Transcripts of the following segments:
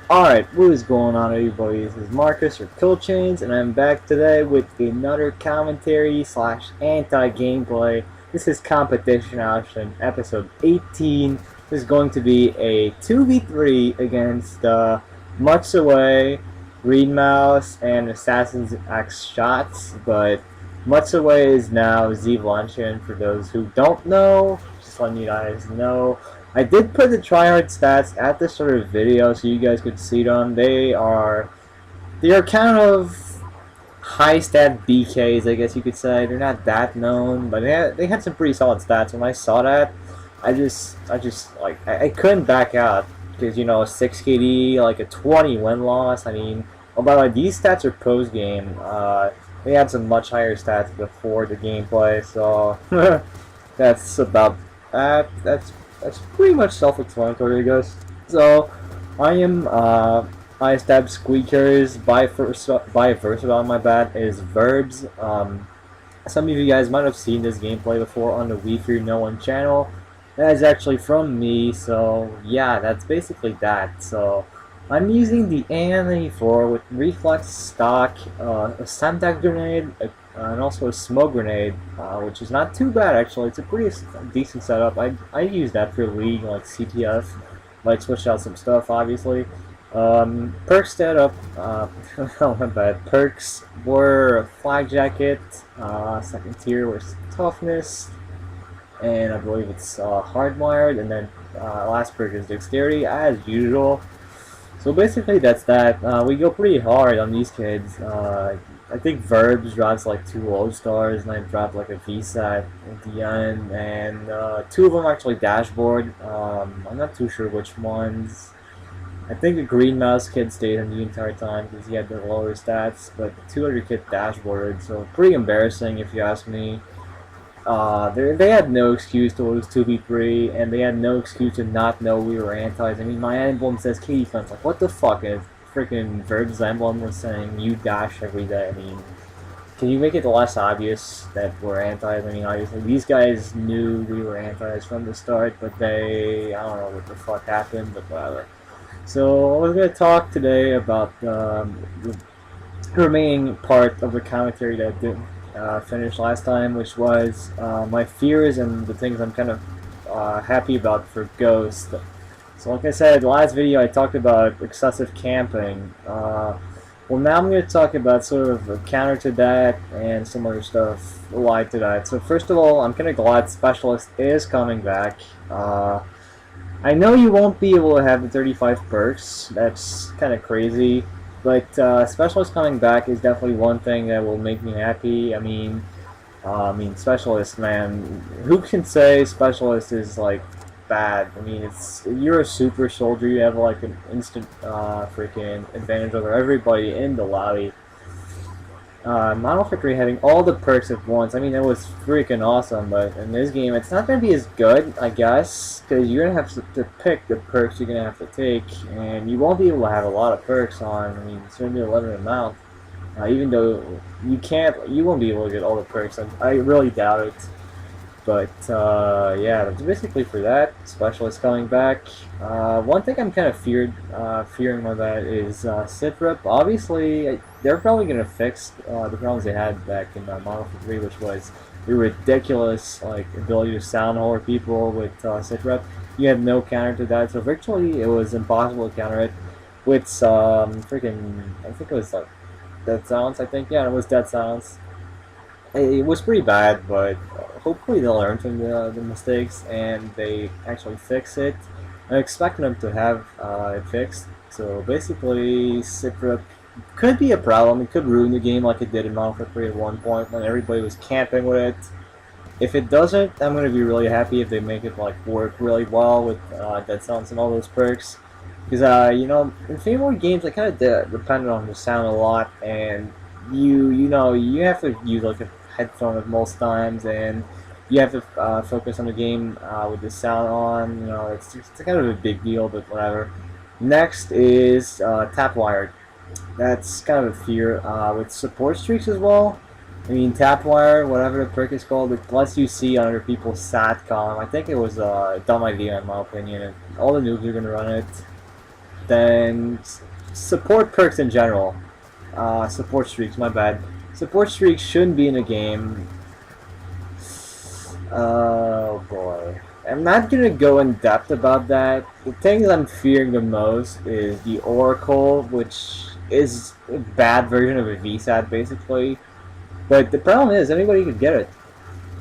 Alright, what is going on everybody? This is Marcus or Kill Chains, and I'm back today with another commentary slash anti-gameplay. This is Competition Option, episode 18. This is going to be a 2v3 against Much Away, Green Mouse, and Assassin's X Shots, but Much Away is now Z Luncheon for those who don't know. Just letting you guys know. I did put the tryhard stats at the start of the video so you guys could see them. They are kind of high stat BKs, I guess you could say. They're not that known, but they had some pretty solid stats. When I saw that, I couldn't back out because 6 KD, like a 20 win loss. I mean, oh by the way, these stats are post game. They had some much higher stats before the gameplay, so that's about that. That's pretty much self-explanatory, I guess. So, I am, I stab squeakers by versatile, my bad, is verbs. Some of you guys might have seen this gameplay before on the We Fear No One channel. That is actually from me, so yeah, that's basically that. So, I'm using the AN-94 with reflex stock, a Semtex grenade, and also a smoke grenade, which is not too bad actually. It's a pretty decent setup. I use that for League, like CTF. Might switch out some stuff, obviously. Perks setup, oh my bad. Perks were Flag Jacket, second tier was Toughness, and I believe it's Hardwired, and then last perk is Dexterity, as usual. So basically that's that. We go pretty hard on these kids. I think Verbs drops like 2 low stars, and I dropped like a VSAT at the end, and 2 of them actually dashboard. I'm not too sure which ones. I think the Green Mouse kid stayed in the entire time because he had the lower stats, but the 2 other kids dashboarded, so pretty embarrassing if you ask me. They had no excuse to lose 2v3, and they had no excuse to not know we were antis. I mean, my emblem says K defense. Like, what the fuck? And freaking Verb's emblem was saying you dash every day. I mean, can you make it less obvious that we're antis? I mean, obviously, these guys knew we were antis from the start, but I don't know what the fuck happened, but whatever. So, we're going to talk today about the remaining part of the commentary that didn't finish last time, which was my fears and the things I'm kind of happy about for Ghost. So like I said, last video I talked about excessive camping. Well, now I'm going to talk about sort of a counter to that and some other stuff allied to that. So first of all, I'm kind of glad Specialist is coming back. I know you won't be able to have the 35 perks. That's kind of crazy. But Specialist coming back is definitely one thing that will make me happy. Specialist, man. Who can say Specialist is like bad? I mean, you're a super soldier. You have like an instant freaking advantage over everybody in the lobby. Model Victory having all the perks at once. I mean, it was freaking awesome. But in this game, it's not going to be as good, I guess, because you're going to have to pick the perks you're going to have to take, and you won't be able to have a lot of perks on. I mean, it's going to be a limited amount. Even though you won't be able to get all the perks. I really doubt it. But yeah, that's basically for that. Specialist coming back. One thing I'm kind of fearing about that is Citrip. Obviously, they're probably going to fix the problems they had back in Model 3, which was the ridiculous ability to sound hole people with Citrip. You had no counter to that, so virtually it was impossible to counter it with freaking, I think it was like Dead Silence. I think, yeah, it was Dead Silence. It was pretty bad, but hopefully they'll learn from the mistakes and they actually fix it. I'm expecting them to have it fixed. So basically, Citrip could be a problem. It could ruin the game like it did in Modern 3 at one point when everybody was camping with it. If it doesn't, I'm going to be really happy if they make it work really well with Dead Sounds and all those perks. Because, in Fable games, I kind of depended on the sound a lot, and you have to use like a headphone at most times, and you have to focus on the game with the sound on. It's kind of a big deal, but whatever. Next is tap wired. That's kind of a fear with support streaks as well. I mean, Tapwire, whatever the perk is called, it lets you see other people's SATCOM. I think it was a dumb idea in my opinion, and all the noobs are going to run it. Then support perks in general. Support streaks, my bad. Support streaks shouldn't be in a game. Oh boy. I'm not gonna go in depth about that. The thing I'm fearing the most is the Oracle, which is a bad version of a VSAT basically. But the problem is anybody can get it.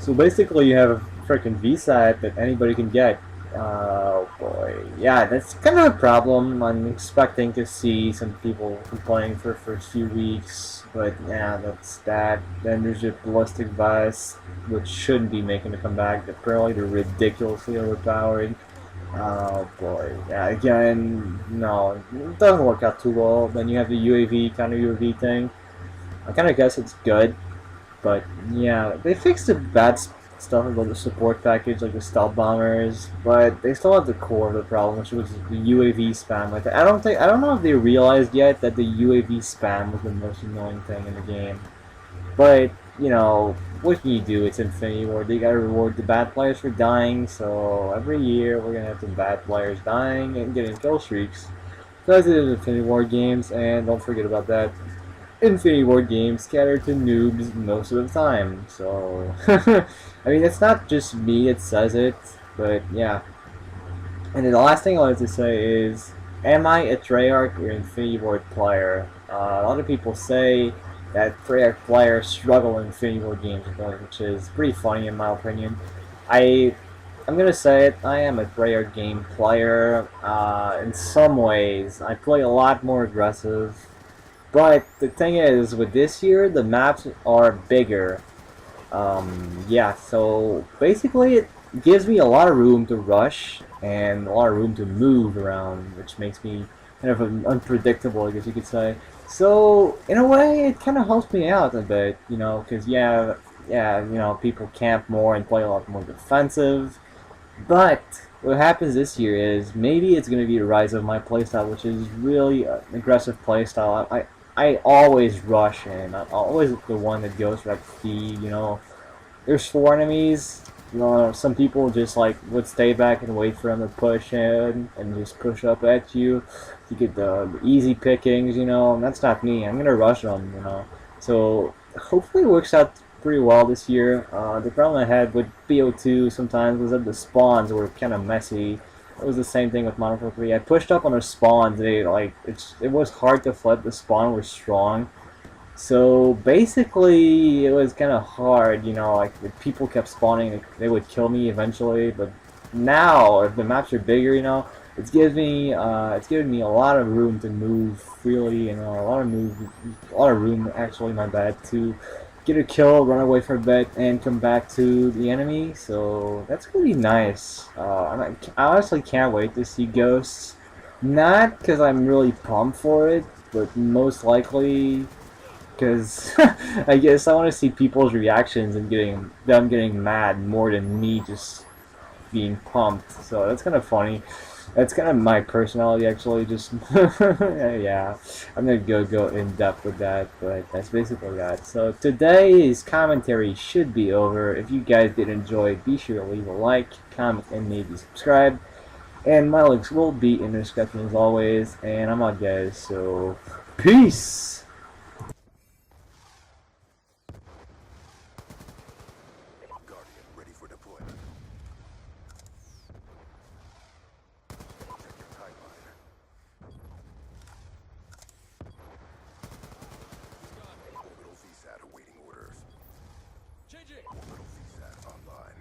So basically, you have a freaking VSAT that anybody can get. Oh boy, yeah, that's kind of a problem. I'm expecting to see some people complaining for the first few weeks, but yeah, that's that. Then there's your ballistic vest, which shouldn't be making a comeback. Apparently, they're ridiculously overpowered. Oh boy, yeah, again, no, it doesn't work out too well. Then you have the UAV, counter UAV thing. I kind of guess it's good. But yeah, they fixed the bad stuff about the support package, like the stealth bombers, but they still have the core of the problem, which was the UAV spam. Like I don't know if they realized yet that the UAV spam was the most annoying thing in the game. But you know, what can you do? It's Infinity Ward. They gotta reward the bad players for dying. So every year we're gonna have some bad players dying and getting kill streaks. Because it is Infinity Ward games, and don't forget about that. Infinity Ward games cater to noobs most of the time. So, I mean, it's not just me that says it, but yeah. And then the last thing I wanted to say is, am I a Treyarch or Infinity Ward player? A lot of people say that Treyarch players struggle in Infinity Ward games, which is pretty funny in my opinion. I I'm gonna say it. I am a Treyarch game player. In some ways, I play a lot more aggressive. But the thing is, with this year, the maps are bigger. Yeah, so basically it gives me a lot of room to rush and a lot of room to move around, which makes me kind of unpredictable, I guess you could say. So in a way, it kind of helps me out a bit, you know, because yeah, you know, people camp more and play a lot more defensive. But what happens this year is maybe it's going to be the rise of my playstyle, which is really an aggressive playstyle. I always rush and I'm always the one that goes for that speed, you know. There's four enemies. You know, some people just like would stay back and wait for them to push in and just push up at you to get the easy pickings, you know. And that's not me. I'm gonna rush them, you know. So hopefully it works out pretty well this year. The problem I had with BO2 sometimes was that the spawns were kind of messy. It was the same thing with Modern Warfare 3. I pushed up on the spawns. It was hard to flip. The spawn was strong. So basically, it was kind of hard, you know, like if people kept spawning, they would kill me eventually. But now, if the maps are bigger, you know, it's given me a lot of room to move freely, and a lot of room actually, my bad, to get a kill, run away for a bit, and come back to the enemy. So that's really nice. I honestly can't wait to see Ghosts. Not because I'm really pumped for it, but most likely because I guess I want to see people's reactions and getting mad more than me just being pumped. So that's kind of funny. That's kind of my personality, actually. Just yeah, I'm gonna go in depth with that, but that's basically that. So today's commentary should be over. If you guys did enjoy, be sure to leave a like, comment, and maybe subscribe. And my links will be in the description as always. And I'm out, guys. So peace. Guardian ready for deployment. Check your timeline. Orbital VSAT awaiting orders. Changing. Orbital VSAT online.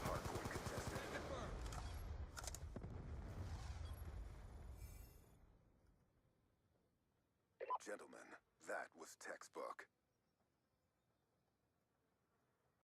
Hardpoint contested. Gentlemen, that was textbook.